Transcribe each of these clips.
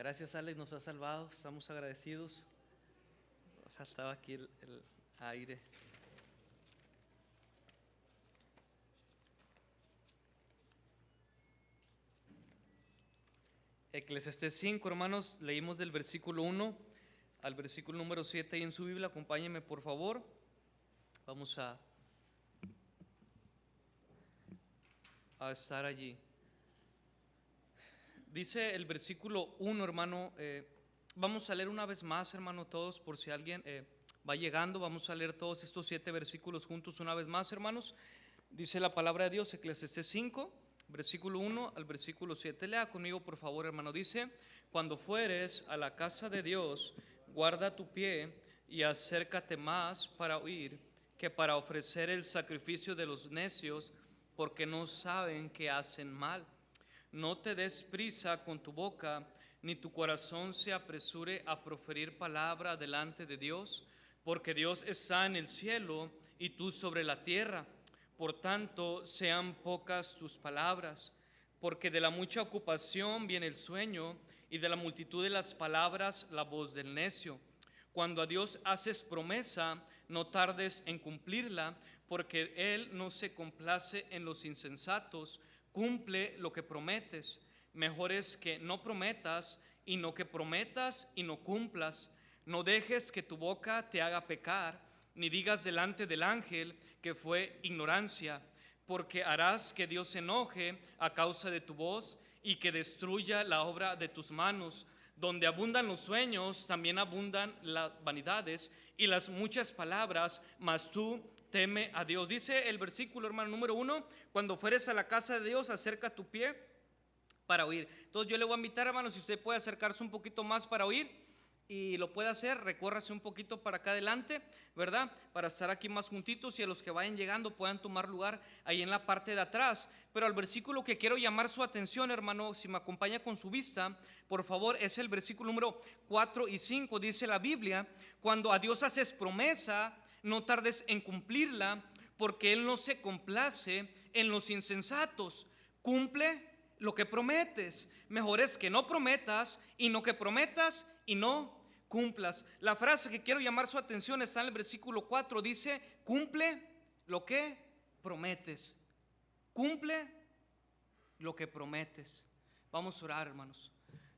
Gracias, Alex, nos ha salvado, estamos agradecidos. Faltaba aquí el aire. Eclesiastés 5, hermanos, leímos del versículo 1 al versículo número 7 ahí en su Biblia. Acompáñenme, por favor. Vamos a estar allí. Dice el versículo 1, hermano. Vamos a leer una vez más, hermano, todos, por si alguien va llegando. Vamos a leer todos estos 7 versículos juntos una vez más, hermanos. Dice la palabra de Dios, Eclesiastés 5, versículo 1 al versículo 7. Lea conmigo, por favor, hermano. Dice: cuando fueres a la casa de Dios, guarda tu pie y acércate más para oír que para ofrecer el sacrificio de los necios, porque no saben que hacen mal. No te des prisa con tu boca, ni tu corazón se apresure a proferir palabra delante de Dios, porque Dios está en el cielo y tú sobre la tierra. Por tanto, sean pocas tus palabras, porque de la mucha ocupación viene el sueño, y de la multitud de las palabras la voz del necio. Cuando a Dios haces promesa, no tardes en cumplirla, porque Él no se complace en los insensatos. Cumple lo que prometes. Mejor es que no prometas y no que prometas y no cumplas. No dejes que tu boca te haga pecar, ni digas delante del ángel que fue ignorancia, porque harás que Dios se enoje a causa de tu voz y que destruya la obra de tus manos. Donde abundan los sueños, también abundan las vanidades y las muchas palabras, mas tú teme a Dios. Dice el versículo, hermano, número 1: cuando fueres a la casa de Dios, acerca tu pie para oír. Entonces yo le voy a invitar, hermano, si usted puede acercarse un poquito más para oír, y lo puede hacer, recórrase un poquito para acá adelante, ¿verdad? Para estar aquí más juntitos, y a los que vayan llegando puedan tomar lugar ahí en la parte de atrás. Pero al versículo que quiero llamar su atención, hermano, si me acompaña con su vista, por favor, es el versículo número 4 y 5. Dice la Biblia: cuando a Dios haces promesa, no tardes en cumplirla, porque Él no se complace en los insensatos. Cumple lo que prometes. Mejor es que no prometas y no que prometas y no cumplas. La frase que quiero llamar su atención está en el versículo 4. Dice: cumple lo que prometes. Cumple lo que prometes. Vamos a orar, hermanos.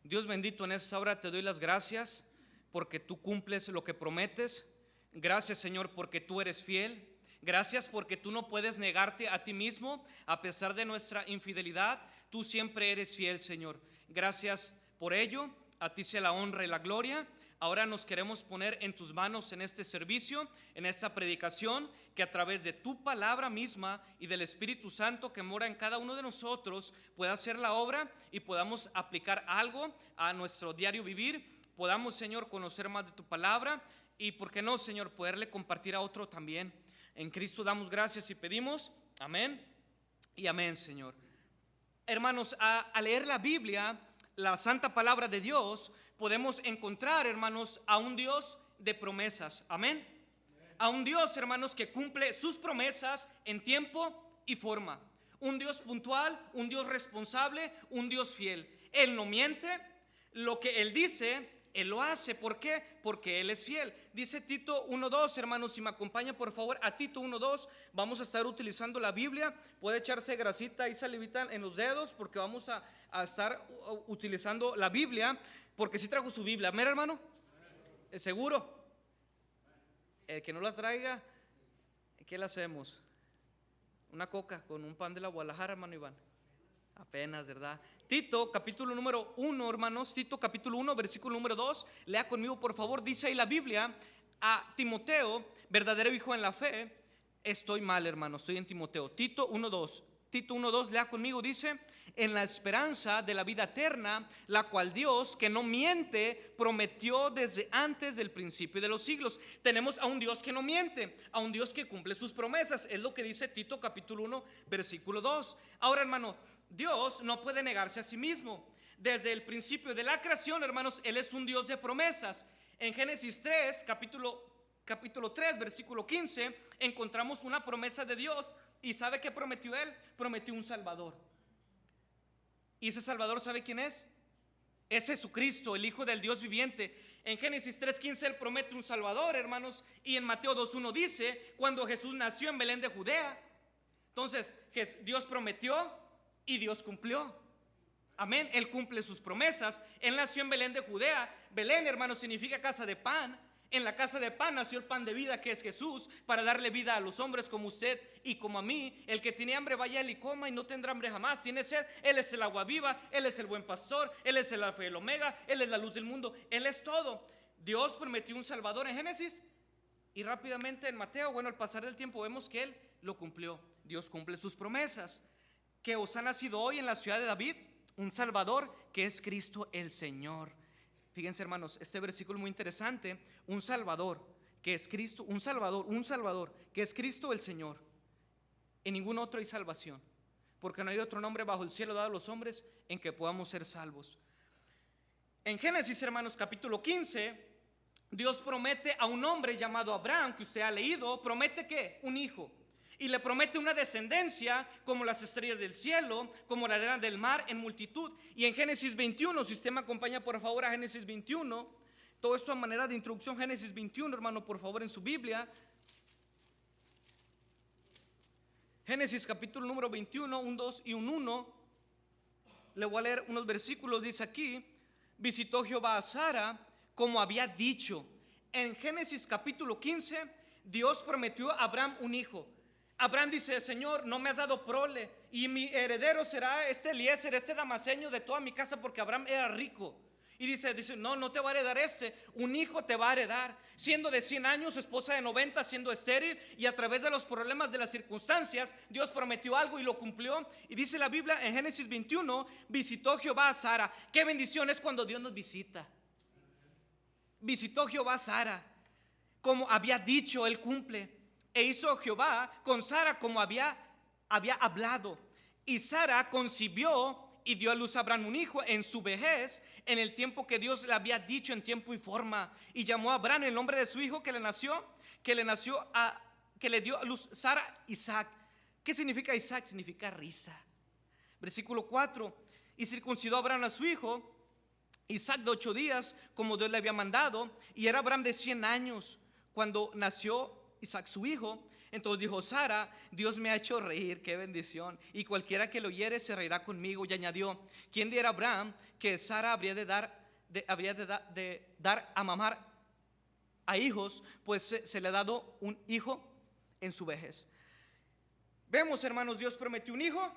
Dios bendito, en esta hora te doy las gracias porque tú cumples lo que prometes. Gracias, Señor, porque tú eres fiel. Gracias porque tú no puedes negarte a ti mismo a pesar de nuestra infidelidad. Tú siempre eres fiel, Señor. Gracias por ello. A ti sea la honra y la gloria. Ahora nos queremos poner en tus manos en este servicio, en esta predicación, que a través de tu palabra misma y del Espíritu Santo que mora en cada uno de nosotros pueda hacer la obra y podamos aplicar algo a nuestro diario vivir. Podamos, Señor, conocer más de tu palabra y, ¿por qué no, Señor?, poderle compartir a otro también. En Cristo damos gracias y pedimos amén y amén, Señor. Hermanos, a leer la Biblia, la santa palabra de Dios, podemos encontrar, hermanos, a un Dios de promesas. Amén. A un Dios, hermanos, que cumple sus promesas en tiempo y forma. Un Dios puntual, un Dios responsable, un Dios fiel. Él no miente. Lo que Él dice, Él lo hace. ¿Por qué? Porque Él es fiel. Dice Tito 1:2, hermanos, si me acompaña por favor a Tito 1:2. Vamos a estar utilizando la Biblia. Puede echarse grasita y salivita en los dedos, porque vamos a estar utilizando la Biblia. Porque si trajo su Biblia, ¿amén, hermano? ¿Es seguro? El que no la traiga, ¿qué le hacemos? Una coca con un pan de la Guadalajara, hermano Iván. Apenas, ¿verdad? Tito, capítulo número 1, hermanos. Tito, capítulo 1, versículo número 2. Lea conmigo, por favor. Dice ahí la Biblia: a Timoteo, verdadero hijo en la fe. Estoy mal, hermano, estoy en Timoteo. Tito 1:2. Tito 1:2, lea conmigo. Dice: en la esperanza de la vida eterna, la cual Dios, que no miente, prometió desde antes del principio de los siglos. Tenemos a un Dios que no miente, a un Dios que cumple sus promesas. Es lo que dice Tito capítulo 1, versículo 2. Ahora, hermano, Dios no puede negarse a sí mismo. Desde el principio de la creación, hermanos, Él es un Dios de promesas. En Génesis 3, capítulo 3, versículo 15, encontramos una promesa de Dios. ¿Y sabe qué prometió Él? Prometió un Salvador. ¿Y ese Salvador sabe quién es? es Jesucristo, el Hijo del Dios viviente. En Génesis 3:15 Él promete un Salvador, hermanos, y en Mateo 2:1 dice, cuando Jesús nació en Belén de Judea. Entonces, Dios prometió y Dios cumplió. Amén, Él cumple sus promesas. Él nació en Belén de Judea. Belén, hermanos, significa casa de pan. En la casa de pan nació el pan de vida, que es Jesús, para darle vida a los hombres como usted y como a mí. El que tiene hambre, vaya él y coma, y no tendrá hambre jamás. Tiene sed, Él es el agua viva, Él es el buen pastor, Él es el alfa y el omega, Él es la luz del mundo, Él es todo. Dios prometió un Salvador en Génesis, y rápidamente en Mateo, bueno, al pasar del tiempo vemos que Él lo cumplió. Dios cumple sus promesas. Que os ha nacido hoy en la ciudad de David un Salvador, que es Cristo el Señor. Fíjense, hermanos, este versículo es muy interesante. Un Salvador, que es Cristo, un Salvador, que es Cristo el Señor. En ningún otro hay salvación, porque no hay otro nombre bajo el cielo dado a los hombres en que podamos ser salvos. En Génesis, hermanos, capítulo 15, Dios promete a un hombre llamado Abraham, que usted ha leído, promete que un hijo. Y le promete una descendencia como las estrellas del cielo, como la arena del mar en multitud. Y en Génesis 21, si usted me acompaña por favor a Génesis 21, todo esto a manera de introducción, Génesis 21, hermano, por favor en su Biblia. Génesis capítulo número 21, un 2 y un 1. Le voy a leer unos versículos, dice aquí: visitó Jehová a Sara como había dicho. En Génesis capítulo 15, Dios prometió a Abraham un hijo. Abraham dice: Señor, no me has dado prole, y mi heredero será este Eliezer, este damaseño de toda mi casa, porque Abraham era rico. Y dice, no te va a heredar un hijo te va a heredar. Siendo de 100 años, esposa de 90, siendo estéril, y a través de los problemas de las circunstancias, Dios prometió algo y lo cumplió. Y dice la Biblia en Génesis 21, visitó Jehová a Sara. Qué bendición es cuando Dios nos visita. Visitó Jehová a Sara, como había dicho, Él cumple. E hizo Jehová con Sara como había hablado. Y Sara concibió y dio a luz a Abraham un hijo en su vejez, en el tiempo que Dios le había dicho, en tiempo y forma. Y llamó a Abraham el nombre de su hijo que le dio a luz Sara, Isaac. ¿Qué significa Isaac? Significa risa. Versículo 4. Y circuncidó a Abraham a su hijo Isaac de 8 días, como Dios le había mandado. Y era Abraham de 100 años cuando nació Isaac su hijo. Entonces dijo Sara: Dios me ha hecho reír, qué bendición, y cualquiera que lo oyere se reirá conmigo. Y añadió: ¿quién diera a Abraham que Sara habría de dar a mamar a hijos? Pues se le ha dado un hijo en su vejez. Vemos, hermanos, Dios prometió un hijo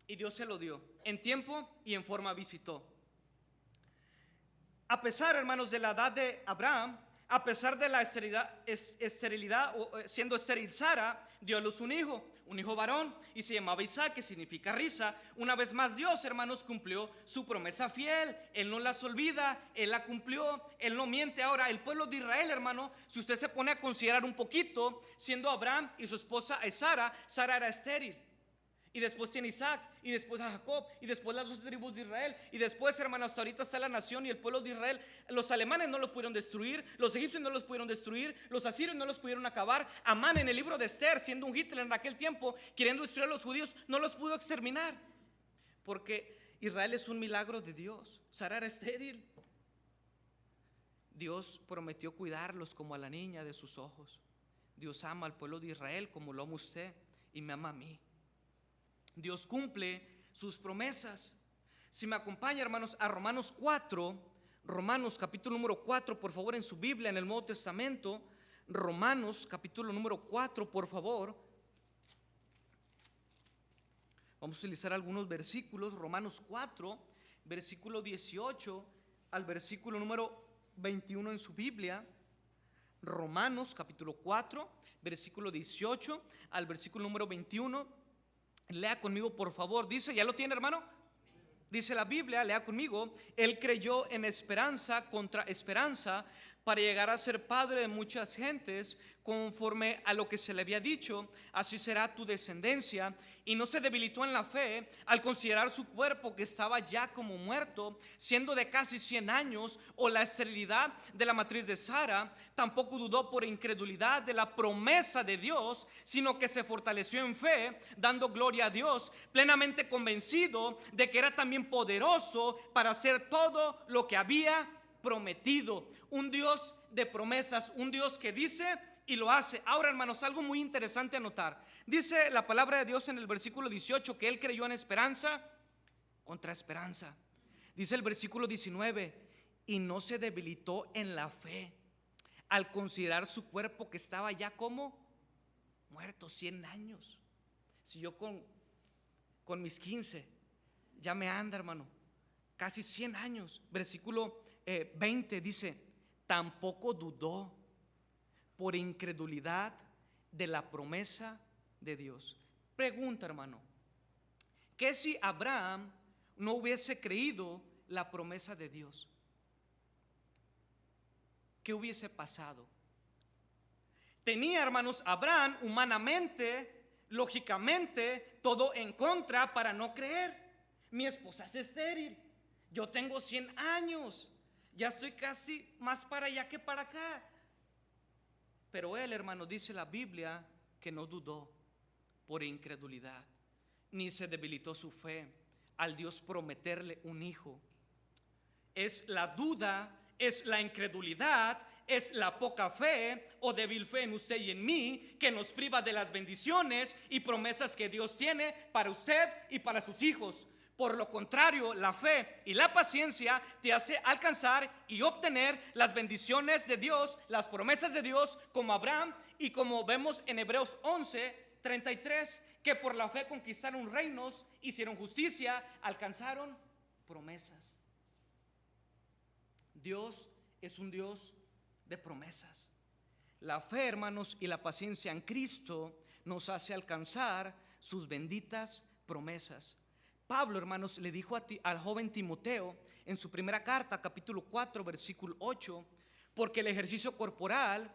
y Dios se lo dio. En tiempo y en forma visitó. A pesar, hermanos, de la edad de Abraham, a pesar de la esterilidad, siendo estéril Sara, dio a luz un hijo varón, y se llamaba Isaac, que significa risa. Una vez más Dios, hermanos, cumplió su promesa fiel. Él no las olvida, Él la cumplió, Él no miente. Ahora, el pueblo de Israel, hermano, si usted se pone a considerar un poquito, siendo Abraham y su esposa Sara era estéril. Y después tiene Isaac, y después a Jacob, y después las 12 tribus de Israel. Y después, hermanos, hasta ahorita está la nación y el pueblo de Israel. Los alemanes no lo pudieron destruir, los egipcios no los pudieron destruir, los asirios no los pudieron acabar. Amán, en el libro de Esther, siendo un Hitler en aquel tiempo, queriendo destruir a los judíos, no los pudo exterminar, porque Israel es un milagro de Dios. Sara era estéril. Dios prometió cuidarlos como a la niña de sus ojos. Dios ama al pueblo de Israel como lo ama usted y me ama a mí. Dios cumple sus promesas. Si me acompaña, hermanos, a Romanos 4, Romanos capítulo número 4, por favor, en su Biblia, en el Nuevo Testamento. Romanos capítulo número 4, por favor. Vamos a utilizar algunos versículos. Romanos 4, versículo 18 al versículo número 21 en su Biblia. Romanos capítulo 4, versículo 18 al versículo número 21. Lea conmigo, por favor. Dice, ¿ya lo tiene, hermano? Dice la Biblia, lea conmigo: Él creyó en esperanza contra esperanza para llegar a ser padre de muchas gentes, conforme a lo que se le había dicho, así será tu descendencia. Y no se debilitó en la fe al considerar su cuerpo, que estaba ya como muerto, siendo de casi 100 años, o la esterilidad de la matriz de Sara. Tampoco dudó por incredulidad de la promesa de Dios, sino que se fortaleció en fe, dando gloria a Dios, plenamente convencido de que era también poderoso para hacer todo lo que había prometido. Un Dios de promesas, un Dios que dice y lo hace. Ahora, hermanos, algo muy interesante a notar. Dice la palabra de Dios en el versículo 18 que él creyó en esperanza contra esperanza. Dice el versículo 19, y no se debilitó en la fe al considerar su cuerpo, que estaba ya como muerto, 100 años. Si yo con mis 15 ya me anda, hermano, casi 100 años. Versículo 20 dice, tampoco dudó por incredulidad de la promesa de Dios. Pregunta, hermano, ¿qué si Abraham no hubiese creído la promesa de Dios? ¿Qué hubiese pasado? Tenía, hermanos, Abraham humanamente, lógicamente, todo en contra para no creer. Mi esposa es estéril, yo tengo 100 años, ya estoy casi más para allá que para acá. Pero él, hermano, dice la Biblia que no dudó por incredulidad, ni se debilitó su fe al Dios prometerle un hijo. Es la duda, es la incredulidad, es la poca fe o débil fe en usted y en mí que nos priva de las bendiciones y promesas que Dios tiene para usted y para sus hijos. Por lo contrario, la fe y la paciencia te hace alcanzar y obtener las bendiciones de Dios, las promesas de Dios, como Abraham, y como vemos en Hebreos 11:33, que por la fe conquistaron reinos, hicieron justicia, alcanzaron promesas. Dios es un Dios de promesas. La fe, hermanos, y la paciencia en Cristo nos hace alcanzar sus benditas promesas. Pablo, hermanos, le dijo al joven Timoteo en su primera carta, capítulo 4, versículo 8, porque el ejercicio corporal,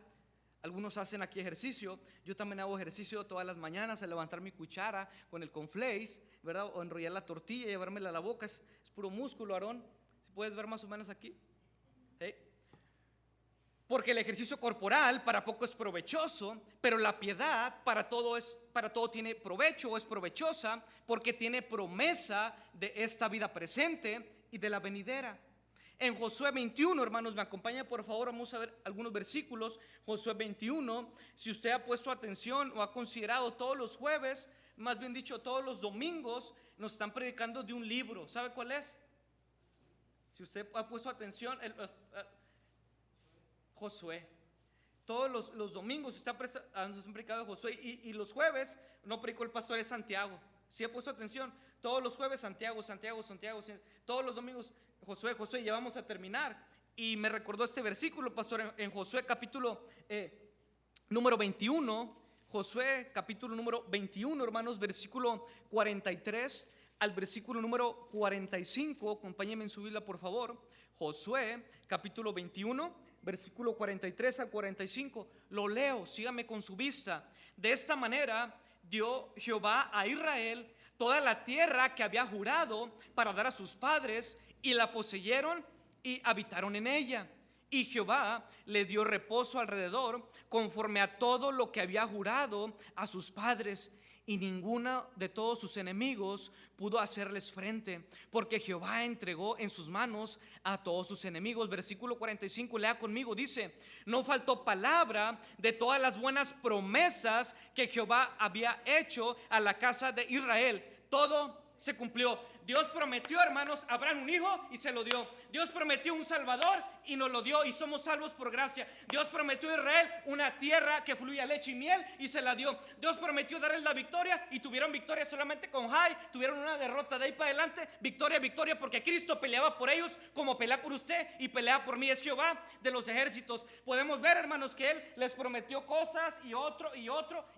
algunos hacen aquí ejercicio, yo también hago ejercicio todas las mañanas, a levantar mi cuchara con el cornflakes, ¿verdad? O enrollar la tortilla y llevármela a la boca, es puro músculo, Aarón, si puedes ver más o menos aquí. Porque el ejercicio corporal para poco es provechoso, pero la piedad para todo tiene provecho o es provechosa, porque tiene promesa de esta vida presente y de la venidera. En Josué 21, hermanos, me acompaña por favor, vamos a ver algunos versículos. Josué 21, si usted ha puesto atención o ha considerado, todos los jueves, más bien dicho todos los domingos, nos están predicando de un libro. ¿Sabe cuál es? Si usted ha puesto atención, Josué. Todos los domingos está predicado de Josué, y los jueves no predicó el pastor, es Santiago. Si he puesto atención, todos los jueves Santiago, todos los domingos Josué, ya vamos a terminar. Y me recordó este versículo, pastor, en Josué capítulo número 21, Josué capítulo número 21, hermanos, versículo 43 al versículo número 45. Acompáñenme en su Biblia, por favor. Josué capítulo 21, versículo 43 al 45. Lo leo, sígame con su vista. De esta manera dio Jehová a Israel toda la tierra que había jurado para dar a sus padres, y la poseyeron y habitaron en ella. Y Jehová le dio reposo alrededor, conforme a todo lo que había jurado a sus padres. Y ninguno de todos sus enemigos pudo hacerles frente, porque Jehová entregó en sus manos a todos sus enemigos. Versículo 45, lea conmigo, dice: no faltó palabra de todas las buenas promesas que Jehová había hecho a la casa de Israel. Todo se cumplió. Dios prometió, hermanos, a Abraham un hijo y se lo dio. Dios prometió un Salvador y nos lo dio, y somos salvos por gracia. Dios prometió a Israel una tierra que fluía leche y miel y se la dio. Dios prometió darles la victoria y tuvieron victoria solamente con Jai. Tuvieron una derrota de ahí para adelante. Victoria, porque Cristo peleaba por ellos como pelea por usted y pelea por mí. Es Jehová de los ejércitos. Podemos ver, hermanos, que Él les prometió cosas y otro,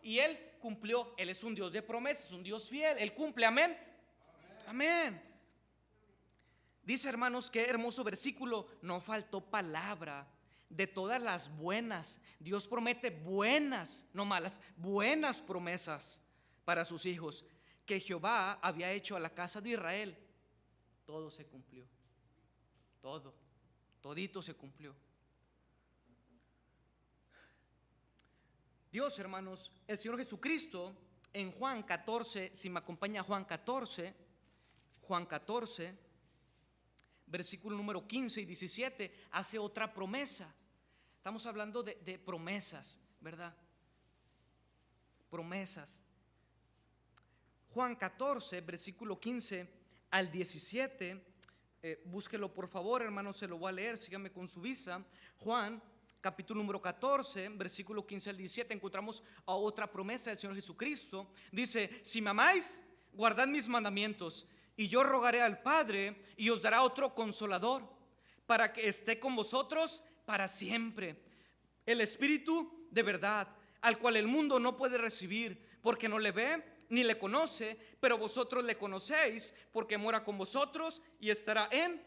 y Él cumplió. Él es un Dios de promesas, un Dios fiel. Él cumple, amén. Amén. Dice, hermanos, qué hermoso versículo: no faltó palabra de todas las buenas. Dios promete buenas, no malas, buenas promesas para sus hijos que Jehová había hecho a la casa de Israel. Todo se cumplió. Todito se cumplió. Dios, hermanos, el Señor Jesucristo en Juan 14, si me acompaña Juan 14, versículo número 15 y 17, hace otra promesa. Estamos hablando de promesas, ¿verdad? Promesas. Juan 14, versículo 15 al 17, búsquelo por favor, hermanos, se lo voy a leer, síganme con su visa. Juan capítulo número 14, versículo 15 al 17, encontramos a otra promesa del Señor Jesucristo. Dice: si me amáis, guardad mis mandamientos, y yo rogaré al Padre, y os dará otro consolador, para que esté con vosotros para siempre, el Espíritu de verdad, al cual el mundo no puede recibir, porque no le ve ni le conoce, pero vosotros le conocéis, porque mora con vosotros y estará en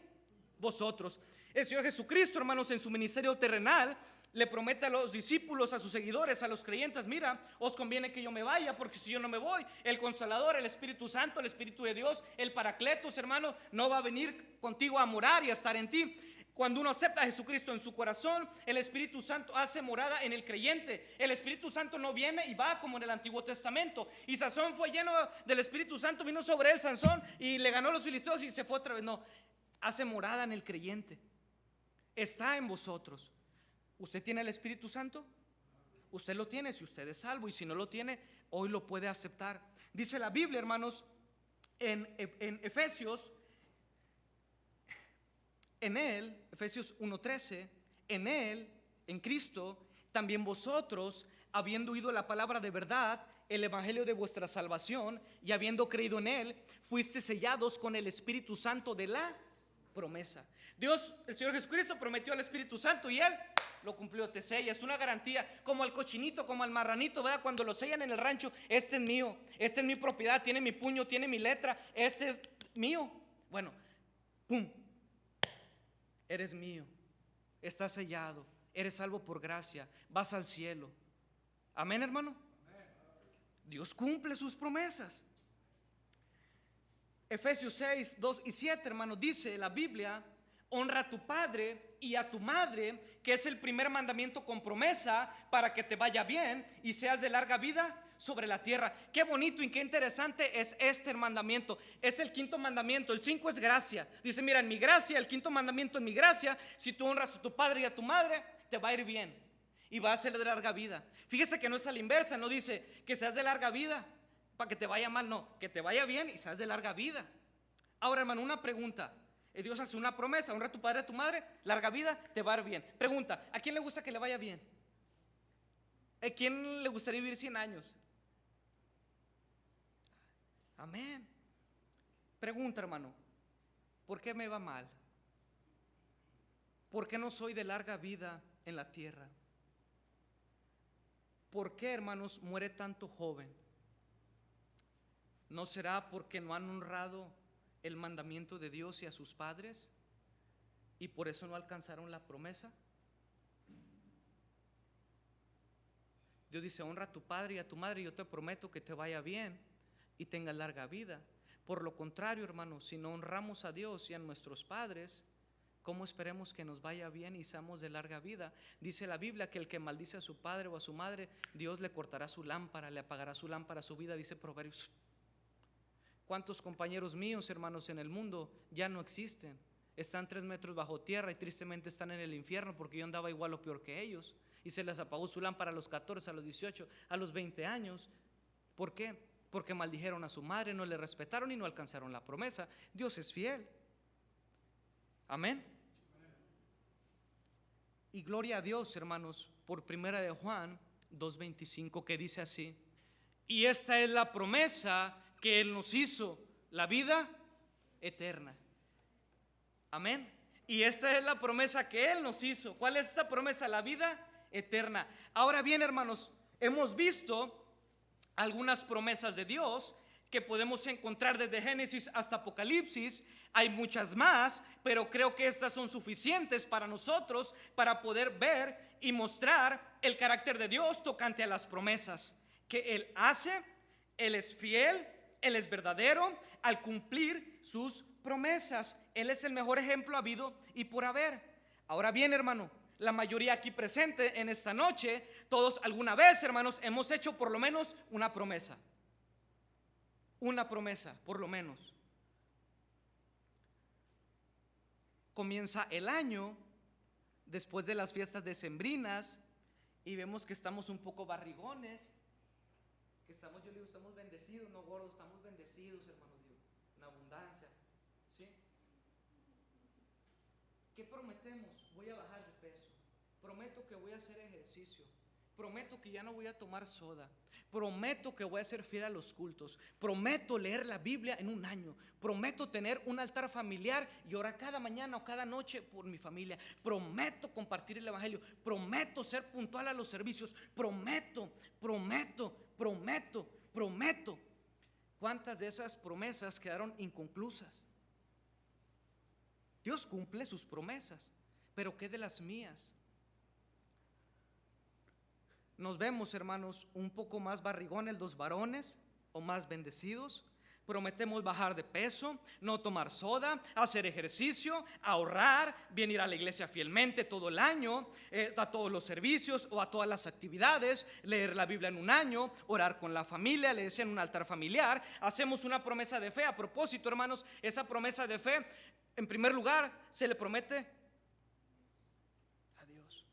vosotros. El Señor Jesucristo, hermanos, en su ministerio terrenal le promete a los discípulos, a sus seguidores, a los creyentes: mira, os conviene que yo me vaya, porque si yo no me voy, el Consolador, el Espíritu Santo, el Espíritu de Dios, el Paracletos, hermano, no va a venir contigo a morar y a estar en ti. Cuando uno acepta a Jesucristo en su corazón, el Espíritu Santo hace morada en el creyente. El Espíritu Santo no viene y va como en el Antiguo Testamento. Y Sansón fue lleno del Espíritu Santo, vino sobre él Sansón y le ganó a los filisteos y se fue otra vez. No, hace morada en el creyente. Está en vosotros. ¿Usted tiene el Espíritu Santo? Usted lo tiene si usted es salvo, y si no lo tiene, hoy lo puede aceptar. Dice la Biblia, hermanos, en Efesios, en él, Efesios 1:13, en él, en Cristo, también vosotros, habiendo oído la palabra de verdad, el evangelio de vuestra salvación, y habiendo creído en él, fuiste sellados con el Espíritu Santo de la promesa. Dios, el Señor Jesucristo, prometió al Espíritu Santo y él lo cumplió. Te sella, es una garantía, como al cochinito, como al marranito, ¿verdad? Cuando lo sellan en el rancho: este es mío, esta es mi propiedad, tiene mi puño, tiene mi letra, este es mío. Bueno, pum, eres mío, estás sellado, eres salvo por gracia, vas al cielo. Amén, hermano. Dios cumple sus promesas. Efesios 6, 2 y 7, hermano, dice la Biblia: honra a tu padre y a tu madre, que es el primer mandamiento con promesa, para que te vaya bien y seas de larga vida sobre la tierra. Qué bonito y qué interesante es este mandamiento. Es el quinto mandamiento. El 5 es gracia. Dice: mira, en mi gracia, el quinto mandamiento, en mi gracia, si tú honras a tu padre y a tu madre, te va a ir bien y va a ser de larga vida. Fíjese que no es a la inversa, no dice que seas de larga vida para que te vaya mal, no, que te vaya bien y seas de larga vida. Ahora, hermano, una pregunta. Dios hace una promesa: honra a tu padre y a tu madre, larga vida, te va a ir bien. Pregunta: ¿a quién le gusta que le vaya bien? ¿A quién le gustaría vivir 100 años? Amén. Pregunta, hermano: ¿por qué me va mal? ¿Por qué no soy de larga vida en la tierra? ¿Por qué, hermanos, muere tanto joven? ¿No será porque no han honrado el mandamiento de Dios y a sus padres, y por eso no alcanzaron la promesa? Dios dice: honra a tu padre y a tu madre, y yo te prometo que te vaya bien y tengas larga vida. Por lo contrario, hermanos, si no honramos a Dios y a nuestros padres, ¿cómo esperemos que nos vaya bien y seamos de larga vida? Dice la Biblia que el que maldice a su padre o a su madre, Dios le cortará su lámpara, le apagará su lámpara, su vida, dice Proverbios. ¿Cuántos compañeros míos, hermanos, en el mundo ya no existen? Están 3 metros bajo tierra y tristemente están en el infierno, porque yo andaba igual o peor que ellos, y se les apagó su lámpara a los 14, a los 18, a los 20 años. ¿Por qué? Porque maldijeron a su madre, no le respetaron y no alcanzaron la promesa. Dios es fiel. Amén. Y gloria a Dios, hermanos, por primera de Juan 2:25, que dice así: y esta es la promesa que Él nos hizo, la vida eterna. Amén. Y esta es la promesa que Él nos hizo. ¿Cuál es esa promesa? La vida eterna. Ahora bien, hermanos, hemos visto algunas promesas de Dios que podemos encontrar desde Génesis hasta Apocalipsis. Hay muchas más, pero creo que estas son suficientes para nosotros para poder ver y mostrar el carácter de Dios tocante a las promesas que Él hace. Él es fiel, Él es verdadero al cumplir sus promesas. Él es el mejor ejemplo habido y por haber. Ahora bien, hermano, la mayoría aquí presente en esta noche, todos alguna vez, hermanos, hemos hecho por lo menos una promesa. Una promesa, por lo menos. Comienza el año después de las fiestas decembrinas y vemos que estamos un poco barrigones, que estamos, yo digo, estamos bendecidos, no gordos, estamos bendecidos, hermanos, digo, en abundancia, ¿sí? ¿Qué prometemos? Voy a bajar de peso, prometo que voy a hacer ejercicio, prometo que ya no voy a tomar soda, prometo que voy a ser fiel a los cultos, prometo leer la Biblia en un año, prometo tener un altar familiar y orar cada mañana o cada noche por mi familia, prometo compartir el evangelio, prometo ser puntual a los servicios, prometo. ¿Cuántas de esas promesas quedaron inconclusas? Dios cumple sus promesas, pero ¿qué de las mías? Nos vemos, hermanos, un poco más barrigones los varones o más bendecidos. Prometemos bajar de peso, no tomar soda, hacer ejercicio, ahorrar, venir a la iglesia fielmente todo el año, a todos los servicios o a todas las actividades, leer la Biblia en un año, orar con la familia, leer en un altar familiar. Hacemos una promesa de fe. A propósito, hermanos, esa promesa de fe, en primer lugar, se le promete a Dios.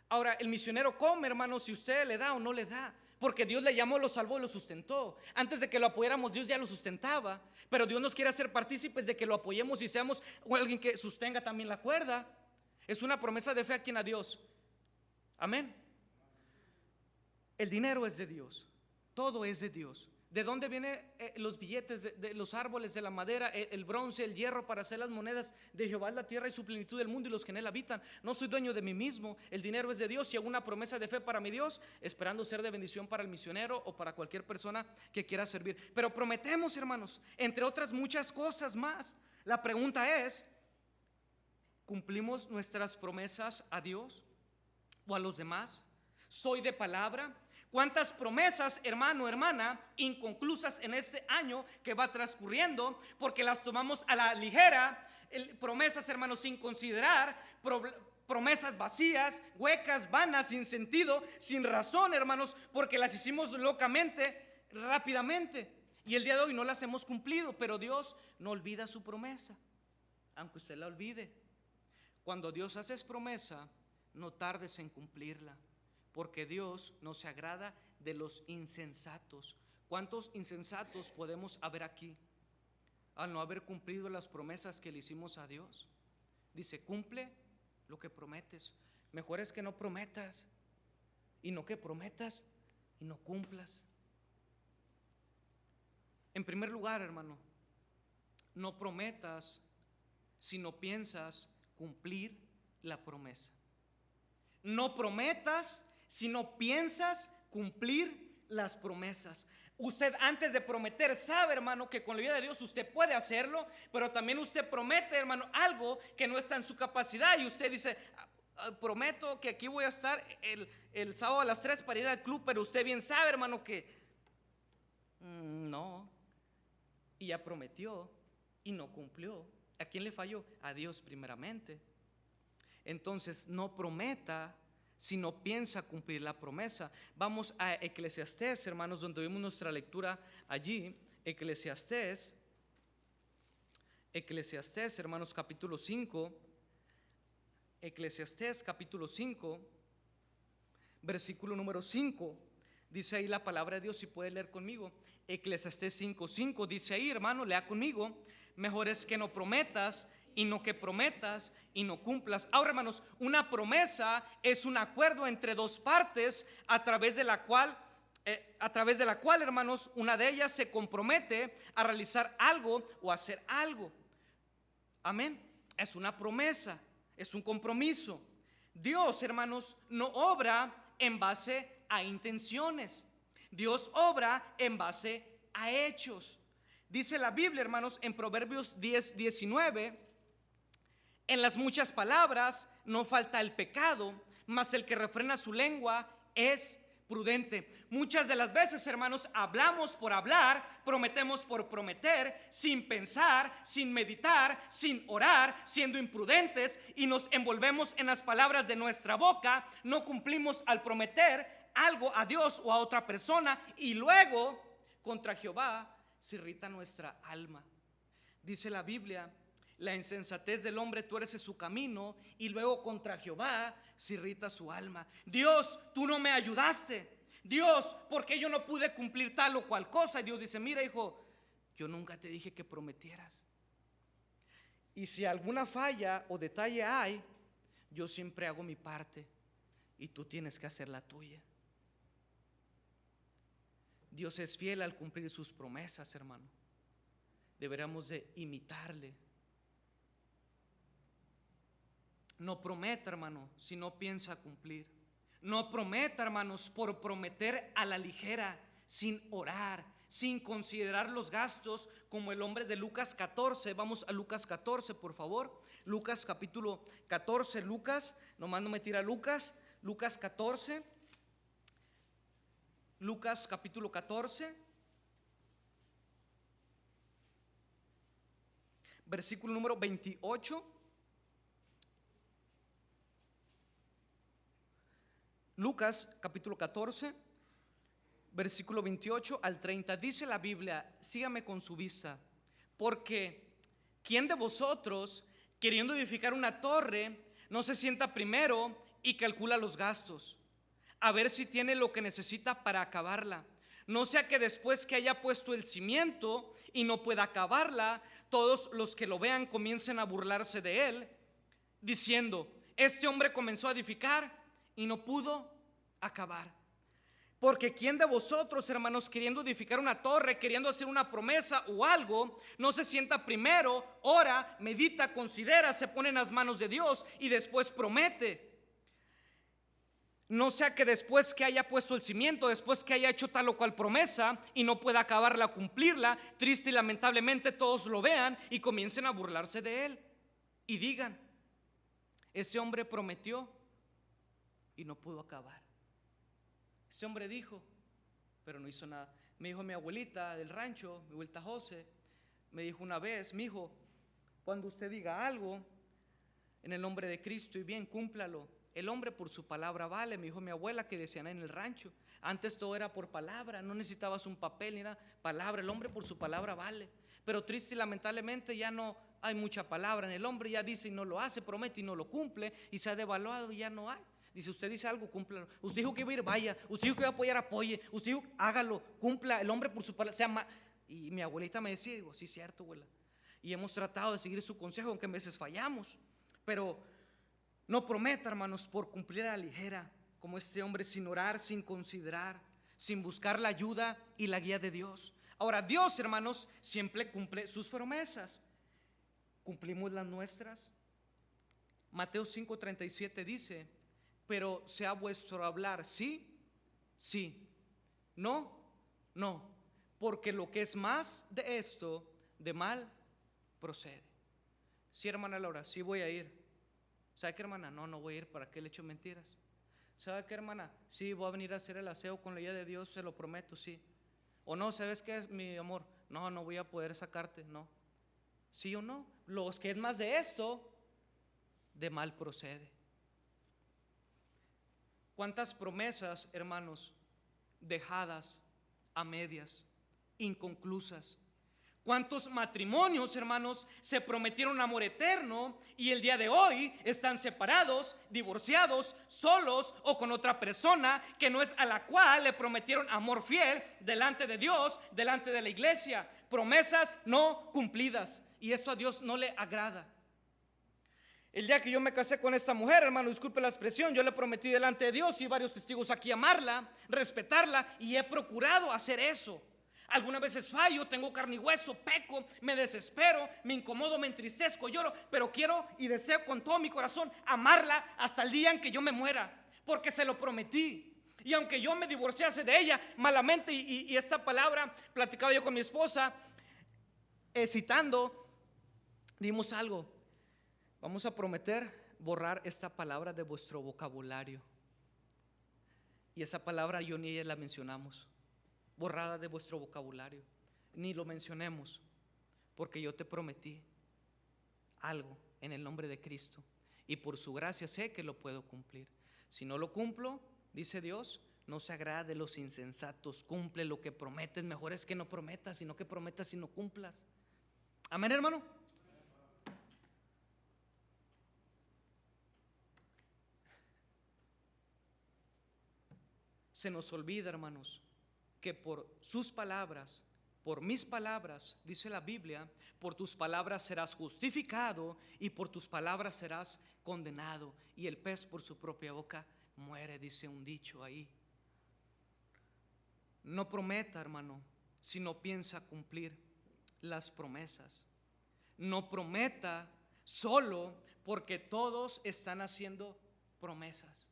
Ahora, el misionero come, hermano, si usted le da o no le da, porque Dios le llamó, lo salvó y lo sustentó. Antes de que lo apoyáramos, Dios ya lo sustentaba, pero Dios nos quiere hacer partícipes de que lo apoyemos y seamos alguien que sostenga también la cuerda. Es una promesa de fe a quien, a Dios. Amén. El dinero es de Dios, todo es de Dios. ¿De dónde vienen los billetes de los árboles, de la madera, el bronce, el hierro para hacer las monedas? De Jehová es la tierra y su plenitud del mundo y los que en él habitan. No soy dueño de mí mismo, el dinero es de Dios y hago una promesa de fe para mi Dios, esperando ser de bendición para el misionero o para cualquier persona que quiera servir. Pero prometemos, hermanos, entre otras muchas cosas más. La pregunta es, ¿cumplimos nuestras promesas a Dios o a los demás? ¿Soy de palabra? ¿Cuántas promesas, hermano, hermana, inconclusas en este año que va transcurriendo, porque las tomamos a la ligera? Promesas, hermanos, sin considerar, promesas vacías, huecas, vanas, sin sentido, sin razón, hermanos, porque las hicimos locamente, rápidamente, y el día de hoy no las hemos cumplido. Pero Dios no olvida su promesa, aunque usted la olvide. Cuando Dios hace promesa, no tardes en cumplirla, porque Dios no se agrada de los insensatos. ¿Cuántos insensatos podemos haber aquí al no haber cumplido las promesas que le hicimos a Dios? Dice, cumple lo que prometes. Mejor es que no prometas y no que prometas y no cumplas. En primer lugar, hermano, no prometas si no piensas cumplir la promesa. No prometas si no piensas cumplir las promesas. Usted, antes de prometer, sabe, hermano, que con la ayuda de Dios usted puede hacerlo, pero también usted promete, hermano, algo que no está en su capacidad, y usted dice, prometo que aquí voy a estar el sábado a las 3 para ir al club, pero usted bien sabe, hermano, que no, y ya prometió y no cumplió. ¿A quién le falló? A Dios primeramente. Entonces, no prometa si no piensa cumplir la promesa. Vamos a Eclesiastés, hermanos, donde vimos nuestra lectura allí. Eclesiastés, hermanos, capítulo 5. Eclesiastés, capítulo 5, versículo número 5. Dice ahí la palabra de Dios, si puede leer conmigo. Eclesiastés 5:5 dice ahí, hermano, lea conmigo. Mejor es que no prometas y no que prometas y no cumplas. Ahora, hermanos, una promesa es un acuerdo entre dos partes a través de la cual, hermanos, una de ellas se compromete a realizar algo o hacer algo. Amén. Es una promesa, es un compromiso. Dios, hermanos, no obra en base a intenciones. Dios obra en base a hechos. Dice la Biblia, hermanos, en Proverbios 10:19, en las muchas palabras no falta el pecado, mas el que refrena su lengua es prudente. Muchas de las veces, hermanos, hablamos por hablar, prometemos por prometer, sin pensar, sin meditar, sin orar, siendo imprudentes, y nos envolvemos en las palabras de nuestra boca. No cumplimos al prometer algo a Dios o a otra persona, y luego contra Jehová se irrita nuestra alma. Dice la Biblia, la insensatez del hombre tuerce su camino, y luego contra Jehová se irrita su alma. Dios, tú no me ayudaste. Dios, ¿por qué yo no pude cumplir tal o cual cosa? Y Dios dice, mira, hijo, yo nunca te dije que prometieras. Y si alguna falla o detalle hay, yo siempre hago mi parte y tú tienes que hacer la tuya. Dios es fiel al cumplir sus promesas, hermano. Deberíamos de imitarle. No prometa, hermano, si no piensa cumplir. No prometa, hermanos, por prometer a la ligera, sin orar, sin considerar los gastos, como el hombre de Lucas 14. Vamos a Lucas 14, por favor. Lucas capítulo 14, nomás no me tira Lucas 14. Lucas capítulo 14, versículo número 28. Lucas capítulo 14, versículo 28 al 30. Dice la Biblia, sígame con su vista, porque ¿quién de vosotros, queriendo edificar una torre, no se sienta primero y calcula los gastos, a ver si tiene lo que necesita para acabarla? No sea que después que haya puesto el cimiento y no pueda acabarla, todos los que lo vean comiencen a burlarse de él, diciendo, este hombre comenzó a edificar y no pudo acabar. Porque ¿quién de vosotros, hermanos, queriendo edificar una torre, queriendo hacer una promesa o algo, no se sienta primero, ora, medita, considera, se pone en las manos de Dios y después promete? No sea que después que haya puesto el cimiento, después que haya hecho tal o cual promesa y no pueda acabarla, cumplirla, triste y lamentablemente todos lo vean y comiencen a burlarse de él y digan, ese hombre prometió y no pudo acabar. Ese hombre dijo, pero no hizo nada. Me dijo mi abuelita del rancho, mi abuelita José, me dijo una vez, mi hijo, cuando usted diga algo en el nombre de Cristo y bien, cúmplalo. El hombre por su palabra vale, me dijo mi abuela, que decían en el rancho. Antes todo era por palabra, no necesitabas un papel ni nada, palabra. El hombre por su palabra vale. Pero triste y lamentablemente ya no hay mucha palabra en el hombre. Ya dice y no lo hace, promete y no lo cumple, y se ha devaluado y ya no hay. Dice, usted dice algo, cúmplalo. Usted dijo que iba a ir, vaya. Usted dijo que iba a apoyar, apoye. Usted dijo, hágalo, cumpla. El hombre por su palabra, y mi abuelita me decía, digo, sí, cierto, abuela. Y hemos tratado de seguir su consejo, aunque a veces fallamos. Pero no prometa, hermanos, por cumplir a la ligera, como este hombre, sin orar, sin considerar, sin buscar la ayuda y la guía de Dios. Ahora, Dios, hermanos, siempre cumple sus promesas. ¿Cumplimos las nuestras? Mateo 5:37 dice, pero sea vuestro hablar sí, sí, no, no, porque lo que es más de esto, de mal procede. Sí, hermana Laura, sí voy a ir. ¿Sabe qué, hermana? No voy a ir, ¿para qué le echo mentiras? ¿Sabe qué, hermana? Sí, voy a venir a hacer el aseo con la guía de Dios, se lo prometo, sí. O no, ¿sabes qué, mi amor? No voy a poder sacarte, no. ¿Sí o no? Lo que es más de esto, de mal procede. ¿Cuántas promesas, hermanos, dejadas a medias, inconclusas? ¿Cuántos matrimonios, hermanos, se prometieron amor eterno y el día de hoy están separados, divorciados, solos o con otra persona que no es a la cual le prometieron amor fiel delante de Dios, delante de la iglesia? Promesas no cumplidas, y esto a Dios no le agrada. El día que yo me casé con esta mujer, hermano, disculpe la expresión, yo le prometí delante de Dios y varios testigos aquí amarla, respetarla, y he procurado hacer eso. Algunas veces fallo, tengo carne y hueso, peco, me desespero, me incomodo, me entristezco, lloro, pero quiero y deseo con todo mi corazón amarla hasta el día en que yo me muera, porque se lo prometí. Y aunque yo me divorciase de ella malamente, y esta palabra platicaba yo con mi esposa, citando, dimos algo: vamos a prometer borrar esta palabra de vuestro vocabulario. Y esa palabra yo ni ella la mencionamos, borrada de vuestro vocabulario, ni lo mencionemos, porque yo te prometí algo en el nombre de Cristo, y por su gracia sé que lo puedo cumplir. Si no lo cumplo, dice Dios, no se agrada de los insensatos. Cumple lo que prometes. Mejor es que no prometas, sino que prometas y no cumplas. Amén, hermano. Se nos olvida, hermanos, que por sus palabras, por mis palabras, dice la Biblia, por tus palabras serás justificado y por tus palabras serás condenado. Y el pez por su propia boca muere, dice un dicho ahí. No prometa, hermano, si no piensa cumplir las promesas. No prometa solo porque todos están haciendo promesas.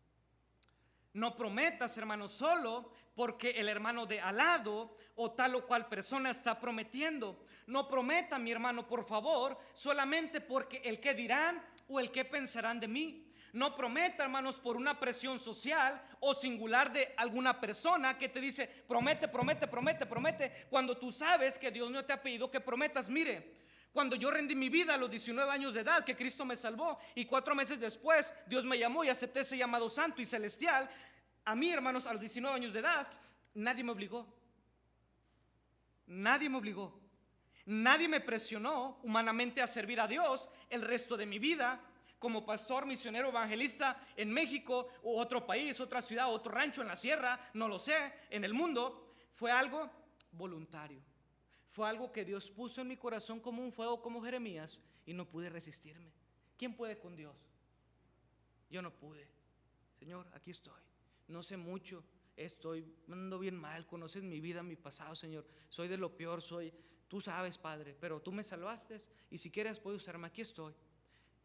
No prometas, hermano, solo porque el hermano de al lado o tal o cual persona está prometiendo. No prometa, mi hermano, por favor, solamente porque el que dirán o el que pensarán de mí. No prometa, hermanos, por una presión social o singular de alguna persona que te dice promete, promete, promete, promete, cuando tú sabes que Dios no te ha pedido que prometas. Mire, cuando yo rendí mi vida a los 19 años de edad, que Cristo me salvó, y 4 meses después Dios me llamó y acepté ese llamado santo y celestial, a mí, hermanos, a los 19 años de edad, nadie me obligó. Nadie me obligó. Nadie me presionó humanamente a servir a Dios el resto de mi vida como pastor, misionero, evangelista en México u otro país, otra ciudad, otro rancho en la sierra, no lo sé, en el mundo. Fue algo voluntario. Fue algo que Dios puso en mi corazón como un fuego, como Jeremías, y no pude resistirme. ¿Quién puede con Dios? Yo no pude. Señor, aquí estoy. No sé mucho, ando bien mal, conoces mi vida, mi pasado, Señor. Soy de lo peor, tú sabes, Padre, pero tú me salvaste y si quieres puedes usarme. Aquí estoy.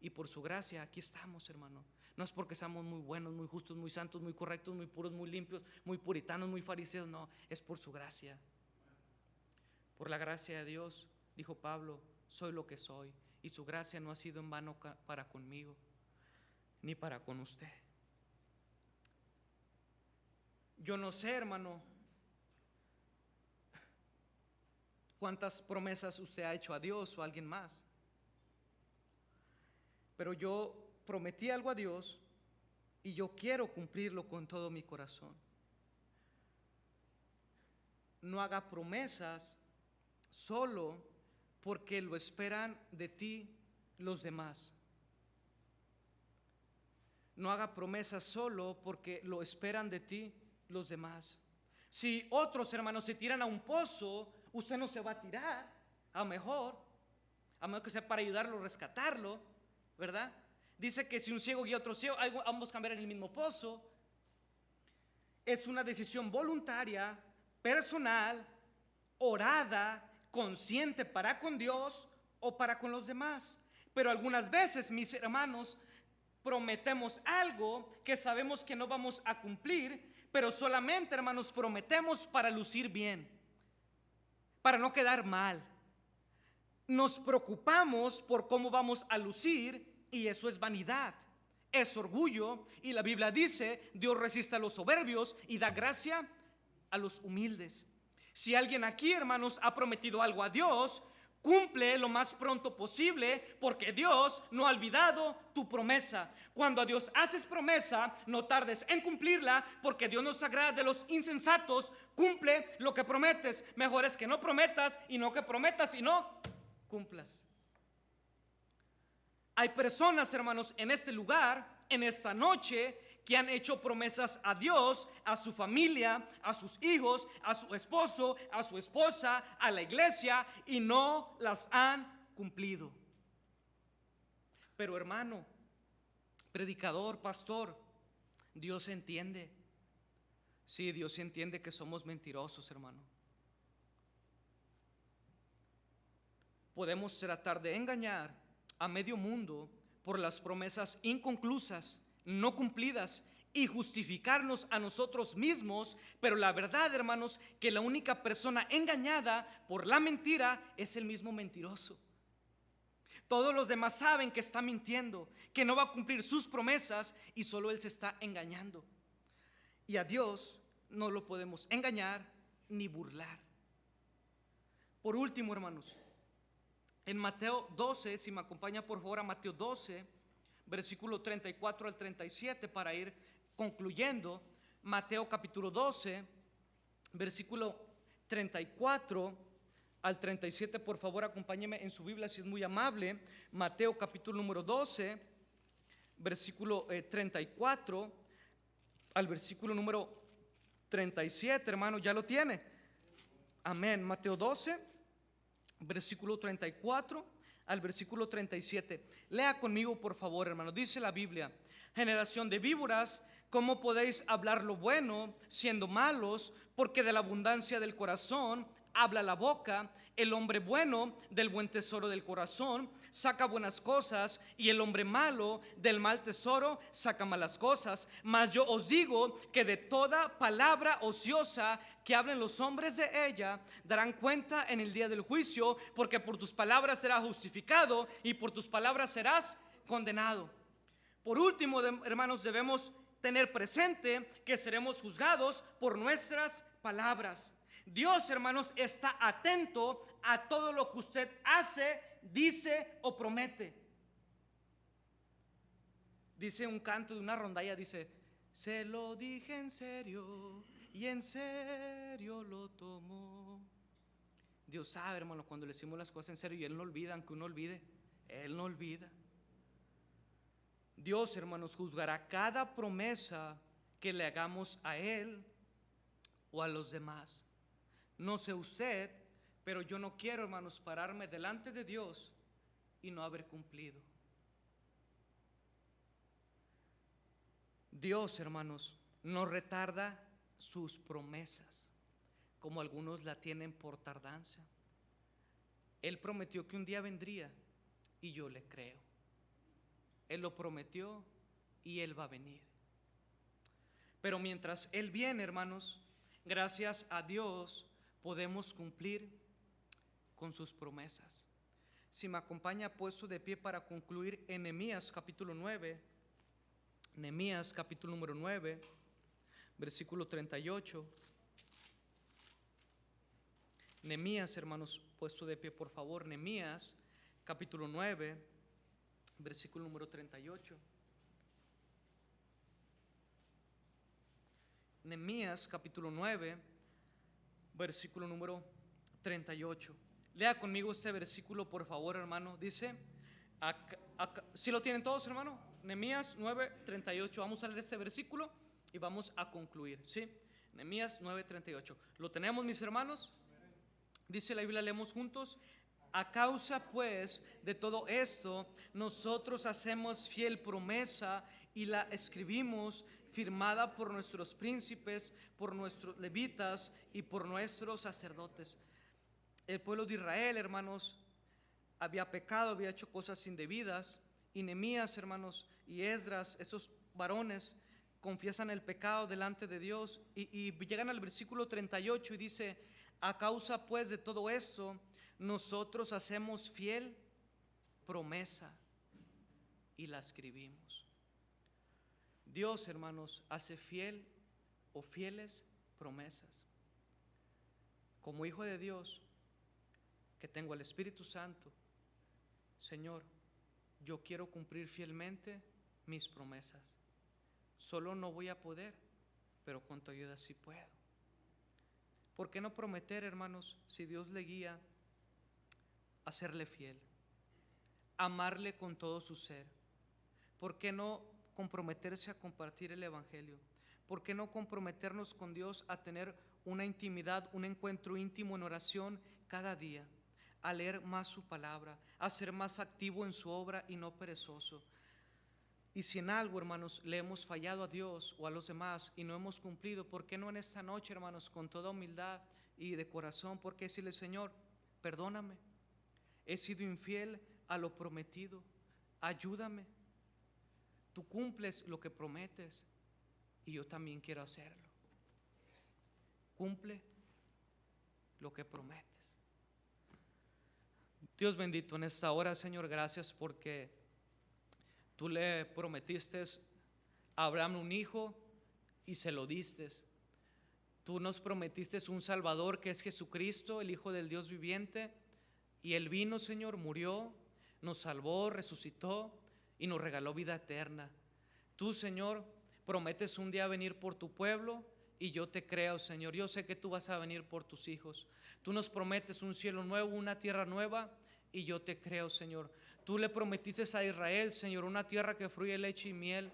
Y por su gracia aquí estamos, hermano. No es porque seamos muy buenos, muy justos, muy santos, muy correctos, muy puros, muy limpios, muy puritanos, muy fariseos. No, es por su gracia. Por la gracia de Dios, dijo Pablo, soy lo que soy. Y su gracia no ha sido en vano para conmigo, ni para con usted. Yo no sé, hermano, cuántas promesas usted ha hecho a Dios o a alguien más, pero yo prometí algo a Dios y yo quiero cumplirlo con todo mi corazón. No haga promesas solo porque lo esperan de ti los demás. No haga promesas solo porque lo esperan de ti los demás. Si otros hermanos se tiran a un pozo, usted no se va a tirar. A lo mejor que sea para ayudarlo, rescatarlo, ¿verdad? Dice que si un ciego guía a otro ciego, ambos caerán en el mismo pozo. Es una decisión voluntaria, personal, orada, consciente para con Dios o para con los demás. Pero algunas veces, mis hermanos, prometemos algo que sabemos que no vamos a cumplir, pero solamente, hermanos, prometemos para lucir bien, para no quedar mal. Nos preocupamos por cómo vamos a lucir y eso es vanidad, es orgullo, y la Biblia dice, Dios resiste a los soberbios y da gracia a los humildes. Si alguien aquí, hermanos, ha prometido algo a Dios, cumple lo más pronto posible, porque Dios no ha olvidado tu promesa. Cuando a Dios haces promesa, no tardes en cumplirla, porque Dios no se agrada de los insensatos. Cumple lo que prometes. Mejor es que no prometas y no que prometas y no cumplas. Hay personas, hermanos, en este lugar, en esta noche, que han hecho promesas a Dios, a su familia, a sus hijos, a su esposo, a su esposa, a la iglesia, y no las han cumplido. Pero hermano, predicador, pastor, Dios entiende. Sí, Dios entiende que somos mentirosos, hermano. Podemos tratar de engañar a medio mundo por las promesas inconclusas, no cumplidas y justificarnos a nosotros mismos, pero la verdad, hermanos, que la única persona engañada por la mentira es el mismo mentiroso. Todos los demás saben que está mintiendo, que no va a cumplir sus promesas y solo él se está engañando. Y a Dios no lo podemos engañar ni burlar. Por último, hermanos, en Mateo 12, si me acompaña por favor a Mateo 12, versículo 34 al 37 para ir concluyendo. Mateo capítulo 12, versículo 34 al 37, por favor acompáñeme en su Biblia si es muy amable. Mateo capítulo número 12, versículo 34 al versículo número 37, hermano, ya lo tiene. Amén. Mateo 12, versículo 34 al versículo 37. Lea conmigo, por favor, hermano. Dice la Biblia: generación de víboras, ¿cómo podéis hablar lo bueno siendo malos? Porque de la abundancia del corazón habla la boca. El hombre bueno del buen tesoro del corazón saca buenas cosas, y el hombre malo del mal tesoro saca malas cosas. Mas yo os digo que de toda palabra ociosa que hablen los hombres de ella darán cuenta en el día del juicio, porque por tus palabras serás justificado y por tus palabras serás condenado. Por último, hermanos, debemos tener presente que seremos juzgados por nuestras palabras. Dios, hermanos, está atento a todo lo que usted hace, dice o promete. Dice un canto de una rondalla, dice: se lo dije en serio y en serio lo tomó. Dios sabe, hermano, cuando le decimos las cosas en serio y Él no olvida, aunque uno olvide, Él no olvida. Dios, hermanos, juzgará cada promesa que le hagamos a Él o a los demás. No sé usted, pero yo no quiero, hermanos, pararme delante de Dios y no haber cumplido. Dios, hermanos, no retarda sus promesas, como algunos la tienen por tardanza. Él prometió que un día vendría y yo le creo. Él lo prometió y Él va a venir. Pero mientras Él viene, hermanos, gracias a Dios podemos cumplir con sus promesas. Si me acompaña puesto de pie para concluir en Nehemías capítulo 9, Nehemías capítulo número 9, versículo 38. Nehemías, hermanos, puesto de pie por favor. Nehemías capítulo 9, versículo número 38. Nehemías capítulo 9, versículo número 38. Lea conmigo este versículo, por favor, hermano. Dice, ¿sí lo tienen todos, hermano? Nehemías 9, 38. Vamos a leer este versículo y vamos a concluir, ¿sí? Nehemías 9, 38. ¿Lo tenemos, mis hermanos? Dice la Biblia, leemos juntos: a causa pues de todo esto, nosotros hacemos fiel promesa y la escribimos, firmada por nuestros príncipes, por nuestros levitas y por nuestros sacerdotes. El pueblo de Israel, hermanos, había pecado, había hecho cosas indebidas, y Nehemías, hermanos, y Esdras, esos varones, confiesan el pecado delante de Dios y llegan al versículo 38 y dice: a causa pues de todo esto, nosotros hacemos fiel promesa y la escribimos. Dios, hermanos, hace fiel o fieles promesas. Como hijo de Dios, que tengo el Espíritu Santo, Señor, yo quiero cumplir fielmente mis promesas. Solo no voy a poder, pero con tu ayuda sí puedo. ¿Por qué no prometer, hermanos, si Dios le guía a serle fiel, amarle con todo su ser? ¿Por qué no comprometerse a compartir el Evangelio? ¿Por qué no comprometernos con Dios a tener una intimidad, un encuentro íntimo en oración cada día, a leer más su palabra, a ser más activo en su obra y no perezoso? Y si en algo, hermanos, le hemos fallado a Dios o a los demás y no hemos cumplido, ¿por qué no en esta noche, hermanos, con toda humildad y de corazón, por qué decirle: Señor, perdóname, he sido infiel a lo prometido, ayúdame? Tú cumples lo que prometes. y yo también quiero hacerlo. Cumple lo que prometes. Dios bendito, en esta hora, Señor, gracias porque tú le prometiste a Abraham un hijo y se lo diste. Tú nos prometiste un Salvador que es Jesucristo, el Hijo del Dios viviente, y Él vino, Señor, murió, nos salvó, resucitó y nos regaló vida eterna. Tú, Señor, prometes un día venir por tu pueblo y yo te creo, Señor. Yo sé que tú vas a venir por tus hijos. Tú nos prometes un cielo nuevo, una tierra nueva y yo te creo, Señor. Tú le prometiste a Israel, Señor, una tierra que fluye leche y miel.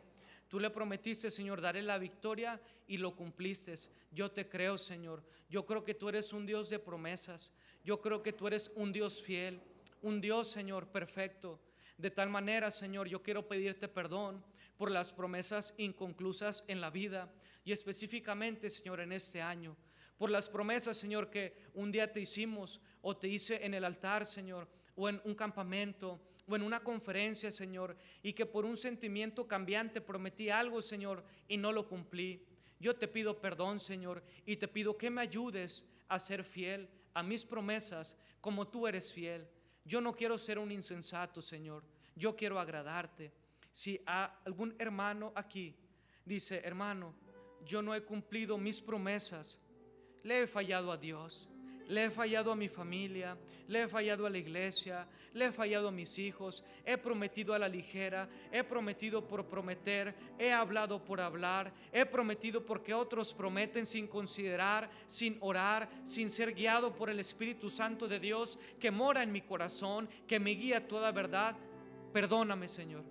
Tú le prometiste, Señor, daré la victoria y lo cumpliste. Yo te creo, Señor. Yo creo que tú eres un Dios de promesas. Yo creo que tú eres un Dios fiel, un Dios, Señor, perfecto. De tal manera, Señor, yo quiero pedirte perdón por las promesas inconclusas en la vida y específicamente, Señor, en este año. Por las promesas, Señor, que un día te hicimos o te hice en el altar, Señor, o en un campamento o en una conferencia, Señor, y que por un sentimiento cambiante prometí algo, Señor, y no lo cumplí. Yo te pido perdón, Señor, y te pido que me ayudes a ser fiel a mis promesas como tú eres fiel. Yo no quiero ser un insensato, Señor. Yo quiero agradarte. Si algún hermano aquí dice, hermano, yo no he cumplido mis promesas, le he fallado a Dios, le he fallado a mi familia, le he fallado a la iglesia, le he fallado a mis hijos, he prometido a la ligera, he prometido por prometer, he hablado por hablar, he prometido porque otros prometen sin considerar, sin orar, sin ser guiado por el Espíritu Santo de Dios que mora en mi corazón, que me guía a toda verdad. Perdóname, Señor.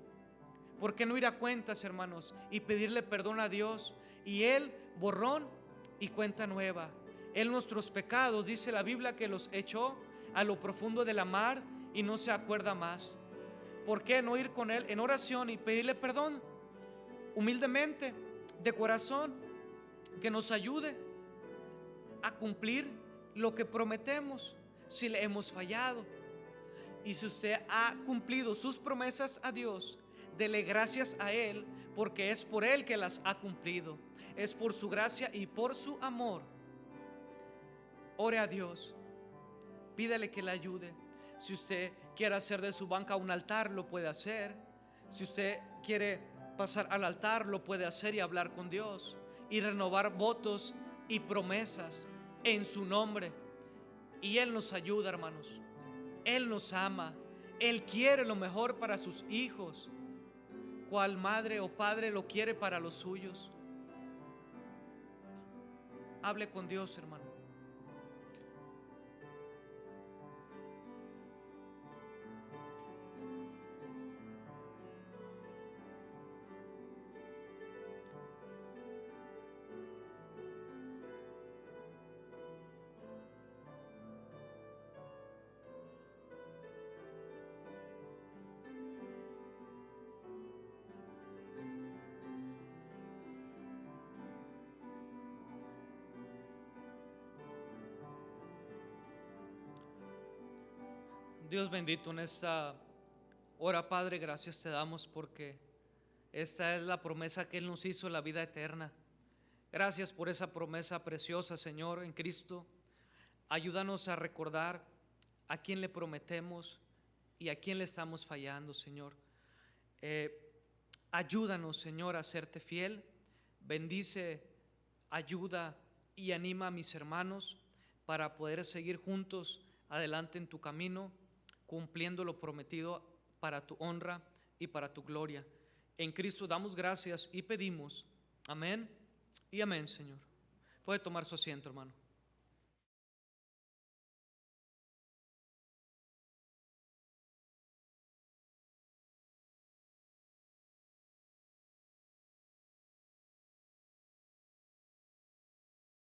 ¿Por qué no ir a cuentas, hermanos, y pedirle perdón a Dios? Y Él, borrón y cuenta nueva. Él nuestros pecados, dice la Biblia, que los echó a lo profundo de la mar y no se acuerda más. ¿Por qué no ir con Él en oración y pedirle perdón humildemente, de corazón, que nos ayude a cumplir lo que prometemos si le hemos fallado? Y si usted ha cumplido sus promesas a Dios, dele gracias a Él, porque es por Él que las ha cumplido. Es por su gracia y por su amor. Ore a Dios, pídele que le ayude. Si usted quiere hacer de su banca un altar, lo puede hacer. Si usted quiere pasar al altar, lo puede hacer y hablar con Dios y renovar votos y promesas en su nombre. Y Él nos ayuda, hermanos. Él nos ama. Él quiere lo mejor para sus hijos, cual madre o padre lo quiere para los suyos. Hable con Dios, hermano. Dios bendito, en esta hora, Padre, gracias te damos porque esta es la promesa que Él nos hizo, la vida eterna. Gracias por esa promesa preciosa, Señor, en Cristo. Ayúdanos a recordar a quién le prometemos y a quién le estamos fallando, Señor. Ayúdanos, Señor, a serte fiel. Bendice, ayuda y anima a mis hermanos para poder seguir juntos adelante en tu camino, cumpliendo lo prometido para tu honra y para tu gloria. En Cristo damos gracias y pedimos. Amén y amén, Señor. Puede tomar su asiento, hermano.